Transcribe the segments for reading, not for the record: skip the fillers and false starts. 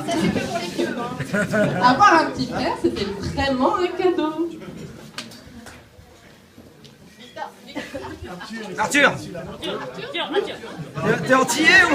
ça c'est que pour les vieux. Hein. Avoir un petit frère, c'était vraiment un cadeau. Arthur, t'es antillais ou...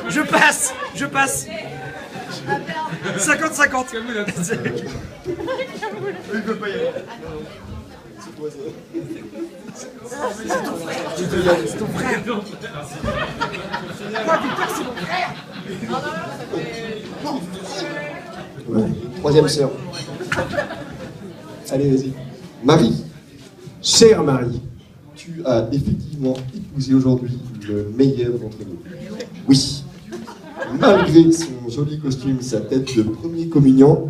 Je passe. 50-50. Il peut pas y aller. C'est ton frère. Moi, Victor, c'est mon frère. Ouais. Troisième sœur. Allez, vas-y. Marie. Chère Marie, tu as effectivement épousé aujourd'hui le meilleur d'entre nous. Oui. Malgré son joli costume, sa tête de premier communiant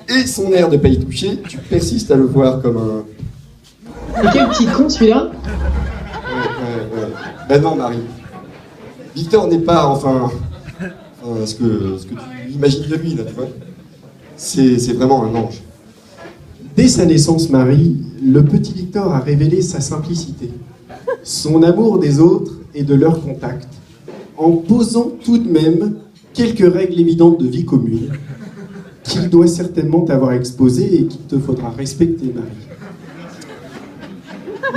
et son air de pas y toucher, tu persistes à le voir comme un... Mais quel petit con celui-là. Ouais. Ben non, Marie. Victor n'est pas, enfin ce que tu imagines de lui, là, tu vois. C'est vraiment un ange. Dès sa naissance, Marie, le petit Victor a révélé sa simplicité, son amour des autres et de leur contact, en posant tout de même quelques règles évidentes de vie commune qu'il doit certainement t'avoir exposées et qu'il te faudra respecter, Marie.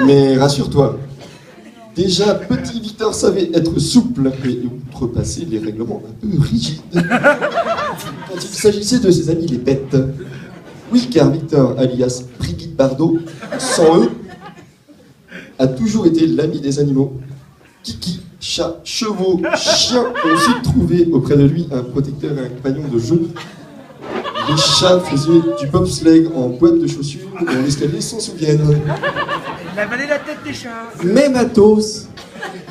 Mais rassure-toi, déjà petit Victor savait être souple et outrepasser les règlements un peu rigides quand il s'agissait de ses amis les bêtes. Oui, car Victor, alias Brigitte Bardot, sans eux, a toujours été l'ami des animaux. Kiki, chats, chevaux, chiens ont aussi trouvé auprès de lui un protecteur et un compagnon de jeu. Les chats faisaient du bobsleigh en boîte de chaussures dont l'escalier s'en souviennent. Il a avalé la tête des chats. Même Athos,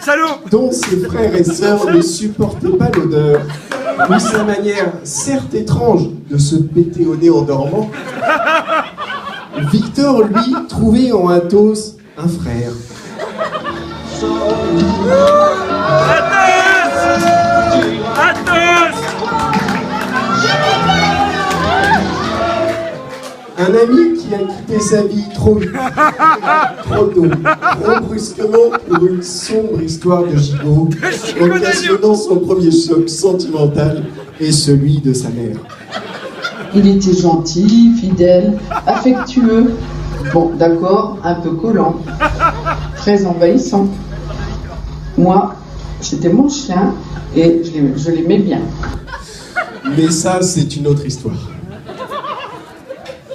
Salaud, dont ses frères et sœurs ne supportaient pas l'odeur, ou sa manière, certes étrange, de se péter au nez en dormant, Victor, lui, trouvait en Athos un frère. Athos. Un ami qui a quitté sa vie trop vite, trop tôt, trop brusquement pour une sombre histoire de gigot, occasionnant son premier choc sentimental et celui de sa mère. Il était gentil, fidèle, affectueux. Bon, d'accord, un peu collant. Très envahissant. Moi, c'était mon chien et je l'aimais bien. Mais ça, c'est une autre histoire.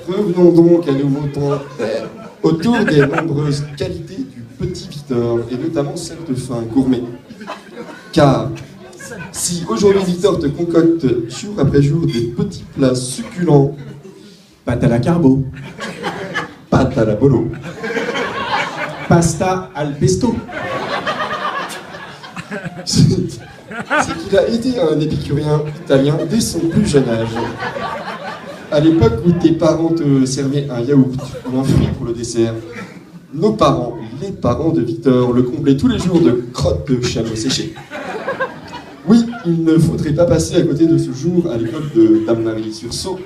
Revenons donc à nouveau autour des nombreuses qualités du petit Victor, et notamment celle de fin gourmet. Car si aujourd'hui Victor te concocte jour après jour des petits plats succulents, pâte à la carbo, pâte à la bolo, pasta al pesto, c'est qu'il a été un épicurien italien dès son plus jeune âge. À l'époque où tes parents te servaient un yaourt ou un fruit pour le dessert, nos parents, les parents de Victor, le comblaient tous les jours de crottes de chameau séchées. Oui, il ne faudrait pas passer à côté de ce jour à l'école de Dame Marie-sur-Sault,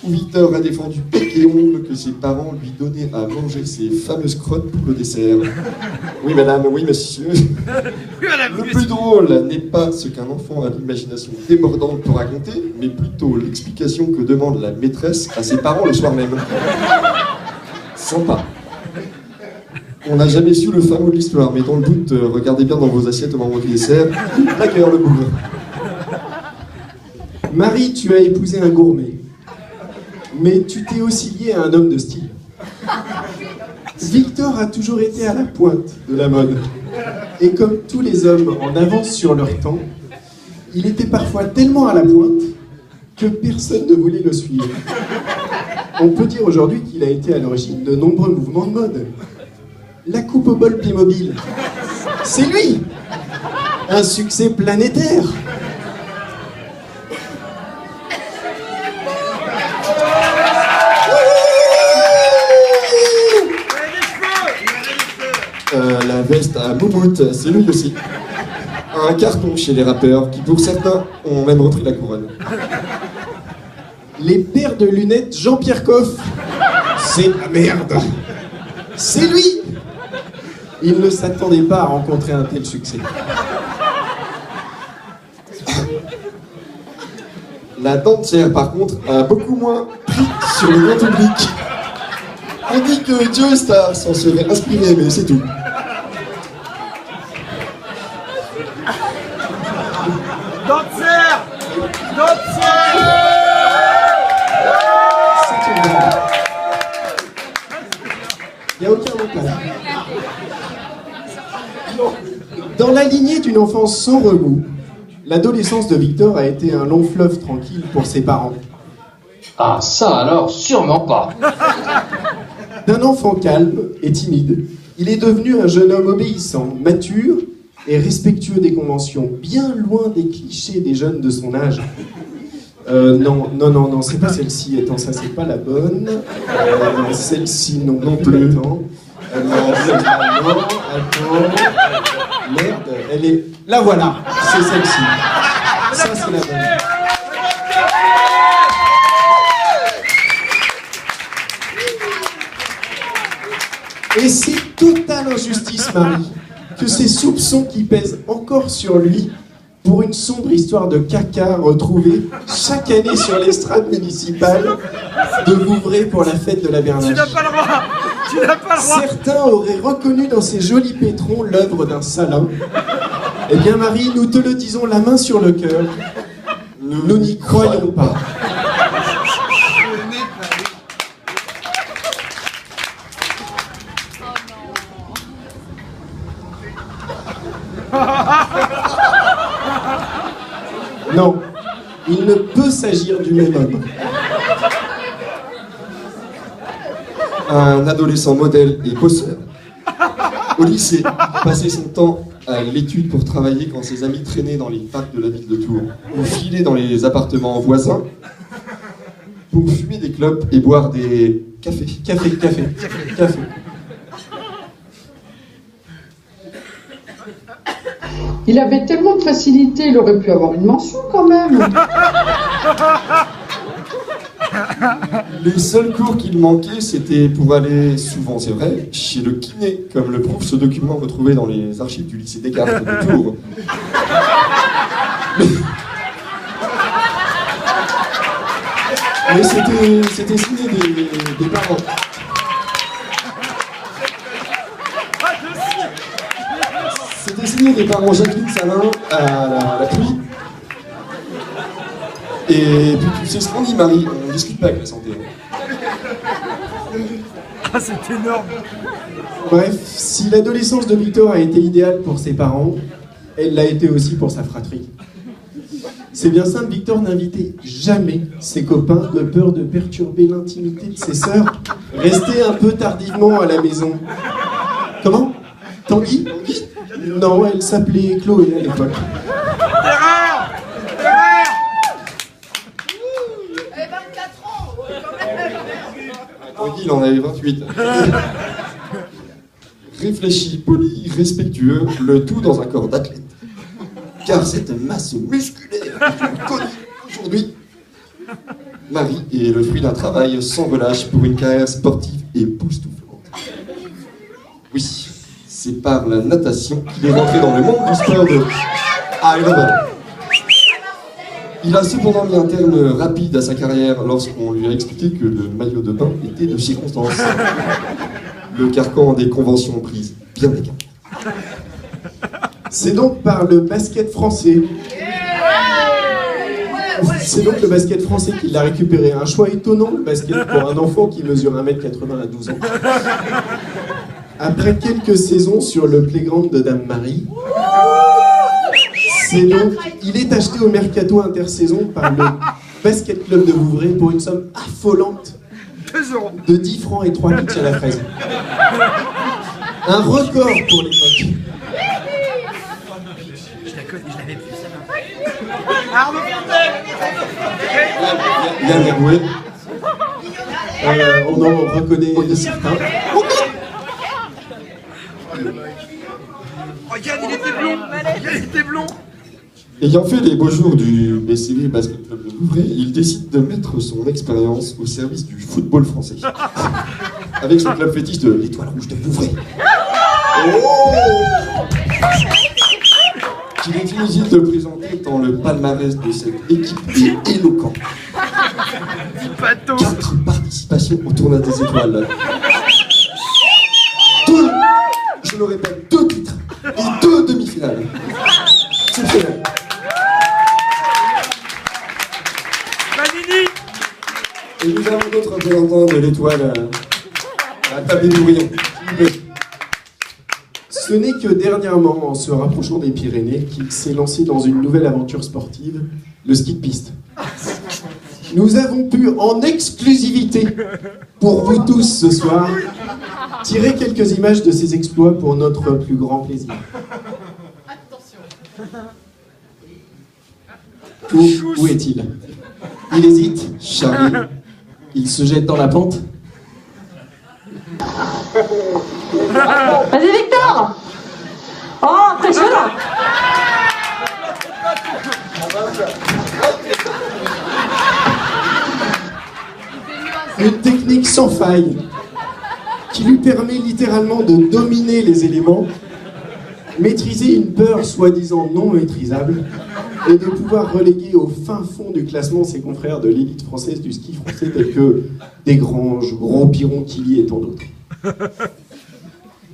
où Victor a défendu bec et ongle que ses parents lui donnaient à manger ces fameuses crottes pour le dessert. Oui madame, oui monsieur. Le plus drôle n'est pas ce qu'un enfant a l'imagination débordante pour raconter, mais plutôt l'explication que demande la maîtresse à ses parents le soir même. Sympa. On n'a jamais su le fin mot de l'histoire, mais dans le doute, regardez bien dans vos assiettes au moment du dessert. La gueule, le bougre. Marie, tu as épousé un gourmet. Mais tu t'es aussi lié à un homme de style. Victor a toujours été à la pointe de la mode. Et comme tous les hommes en avance sur leur temps, il était parfois tellement à la pointe que personne ne voulait le suivre. On peut dire aujourd'hui qu'il a été à l'origine de nombreux mouvements de mode. La coupe au bol Playmobil, c'est lui! Un succès planétaire! La veste à moumoute, c'est lui aussi. Un carton chez les rappeurs qui, pour certains, ont même repris la couronne. Les paires de lunettes Jean-Pierre Coff, c'est la merde. C'est lui. Il ne s'attendait pas à rencontrer un tel succès. La dentière, par contre, a beaucoup moins pris sur le grand public. On dit que Joe Star s'en serait inspiré, mais c'est tout. Dentière. Dentière. C'est une blague. Il n'y a aucun montage. Dans la lignée d'une enfance sans remous, l'adolescence de Victor a été un long fleuve tranquille pour ses parents. Ah, ça alors, sûrement pas. D'un enfant calme et timide, il est devenu un jeune homme obéissant, mature et respectueux des conventions, bien loin des clichés des jeunes de son âge. Non, c'est pas celle-ci. Attends, ça c'est pas la bonne. Celle-ci, non plus. Attends. Non, celle-là, non. Attends. Merde, elle est... La voilà, c'est celle-ci. Ça c'est la bonne. Et c'est totale injustice, Marie, que ces soupçons qui pèsent encore sur lui pour une sombre histoire de caca retrouvée chaque année sur l'estrade municipale de Vouvray pour la fête de la Bernache. Tu n'as pas le droit. Tu n'as pas le droit. Certains auraient reconnu dans ces jolis pétrons l'œuvre d'un salin. Eh bien, Marie, nous te le disons la main sur le cœur, nous n'y croyons pas. Non, il ne peut s'agir du même homme. Un adolescent modèle et bosseur. Au lycée, il passait son temps à l'étude pour travailler quand ses amis traînaient dans les parcs de la ville de Tours, ou filaient dans les appartements voisins pour fumer des clopes et boire des cafés. Café. Il avait tellement de facilité, il aurait pu avoir une mention quand même. Les seuls cours qu'il manquait, c'était pour aller, souvent c'est vrai, chez le kiné, comme le prouve ce document retrouvé dans les archives du lycée Descartes de Tours. Mais c'était signé des parents. C'était signé des parents Jacqueline Salin à la pluie. Et puis tu sais ce qu'on dit, Marie, on discute pas avec la santé. Ah, c'est énorme. Bref, si l'adolescence de Victor a été idéale pour ses parents, elle l'a été aussi pour sa fratrie. C'est bien simple, Victor n'invitait jamais ses copains de peur de perturber l'intimité de ses sœurs. Rester un peu tardivement à la maison. Comment ? Tanguy ? Non, elle s'appelait Chloé à l'époque. Erreur. Elle avait 24 ans, quand même. Tanguy, il en avait 28. Réfléchi, poli, respectueux, le tout dans un corps d'athlète. Car cette masse musculaire que je connais aujourd'hui, Marie est le fruit d'un travail sans relâche pour une carrière sportive époustouflante. Oui, c'est par la natation qu'il est rentré dans le monde du sport de high level. Il a cependant mis un terme rapide à sa carrière lorsqu'on lui a expliqué que le maillot de bain était de circonstance. Le carcan des conventions prises bien des cas. C'est donc par le basket français. C'est donc le basket français qui l'a récupéré. Un choix étonnant, le basket, pour un enfant qui mesure 1m80 à 12 ans. Après quelques saisons sur le playground de Dame Marie, il est acheté au mercato intersaison par le basket club de Vouvray pour une somme affolante de 10 francs et 3 pitchs à la fraise. Un record pour l'époque. Je l'avais plus, ça. Arnaud Yann Agoué. On en reconnaît certains. Oh, Yann, il était blond. Ayant fait les beaux jours du BCV Basket Club de Vouvray, il décide de mettre son expérience au service du football français. Avec son club fétiche de l'Étoile Rouge de Vouvray. Oh, qu'il est inutile de présenter tant le palmarès de cette équipe est éloquent. 4 participations au tournoi des étoiles. 2, je le répète, 2 titres et 2 demi-finales. Exceptionnel. Manini. Et nous avons d'autres représentants de l'étoile à la table des brillants. Ce n'est que dernièrement, en se rapprochant des Pyrénées, qu'il s'est lancé dans une nouvelle aventure sportive, le ski de piste. Nous avons pu, en exclusivité, pour vous tous ce soir, tirer quelques images de ses exploits pour notre plus grand plaisir. Où est-il? Il hésite, Charlie. Il se jette dans la pente. Vas-y, Victor! Oh, très chaud là! Une technique sans faille qui lui permet littéralement de dominer les éléments, maîtriser une peur soi-disant non maîtrisable et de pouvoir reléguer au fin fond du classement ses confrères de l'élite française du ski français tels que Desgranges, Gros-Piron, Killy et tant d'autres.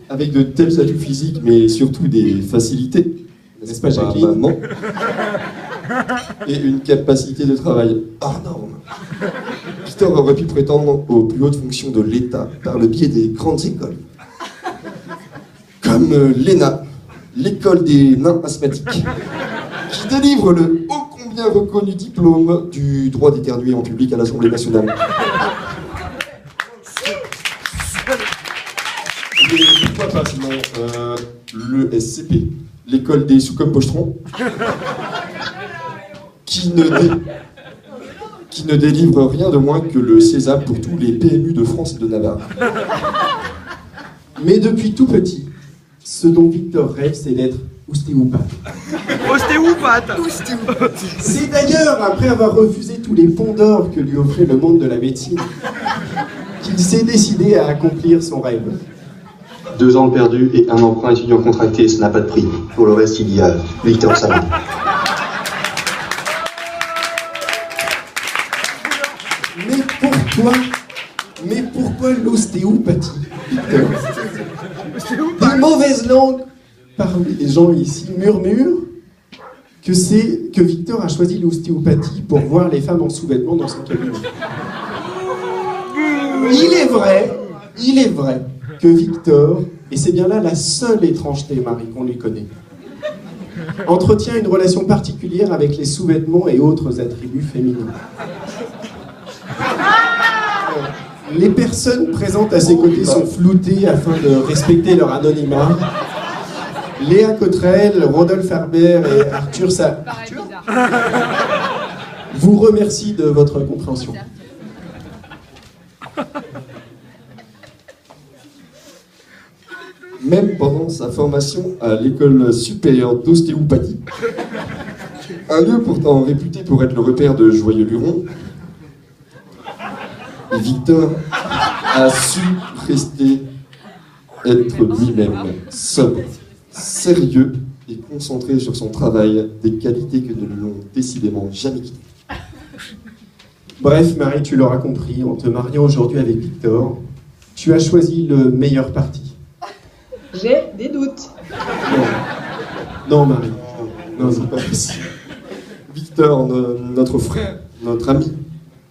Avec de tels atouts physiques, mais surtout des facilités, n'est-ce pas Jacqueline? Et une capacité de travail hors norme. Victor aurait pu prétendre aux plus hautes fonctions de l'État par le biais des grandes écoles, comme l'ENA, l'école des nains asthmatiques, qui délivre le ô combien reconnu diplôme du droit d'éternuer en public à l'Assemblée nationale. Et pourquoi pas sinon le SCP, l'école des sous-comme pochetrons, qui ne délivre rien de moins que le César pour tous les PMU de France et de Navarre. Mais depuis tout petit, ce dont Victor rêve, c'est d'être ostéopathe. Ostéopathe. C'est d'ailleurs après avoir refusé tous les ponts d'or que lui offrait le monde de la médecine qu'il s'est décidé à accomplir son rêve. 2 ans de perdu et 1 emprunt étudiant contracté, ça n'a pas de prix. Pour le reste, il y a Victor Salon. Mais pourquoi l'ostéopathie, Victor? Des mauvaises langues parmi les gens ici murmurent que Victor a choisi l'ostéopathie pour voir les femmes en sous-vêtements dans son cabinet. Il est vrai que Victor, et c'est bien là la seule étrangeté, Marie, qu'on lui connaît, entretient une relation particulière avec les sous-vêtements et autres attributs féminins. Les personnes présentes à ses côtés sont floutées afin de respecter leur anonymat. Léa Cottrell, Rodolphe Harbert et Arthur vous remercie de votre compréhension. Même pendant sa formation à l'école supérieure d'ostéopathie, un lieu pourtant réputé pour être le repère de joyeux lurons, Victor a su rester être lui-même, sobre, sérieux et concentré sur son travail, des qualités que ne l'ont décidément jamais quittées. Bref, Marie, tu l'auras compris, en te mariant aujourd'hui avec Victor, tu as choisi le meilleur parti. J'ai des doutes. Non, Marie, non, c'est pas possible. Victor, notre frère, notre ami,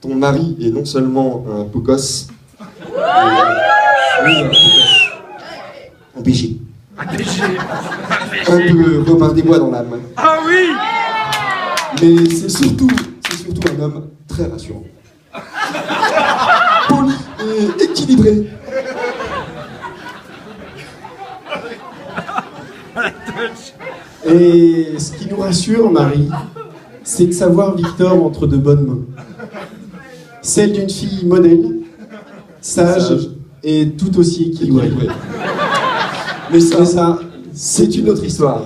ton mari est non seulement un beau gosse, oui, un beau gosse, un BG. Un peu Robin des Bois dans l'âme. Ah oui. Mais c'est surtout un homme très rassurant. Poli et équilibré. Et ce qui nous rassure, Marie, c'est de savoir Victor entre de bonnes mains. Celle d'une fille modèle, sage et tout aussi équilibrée. Mais ça, c'est une autre histoire.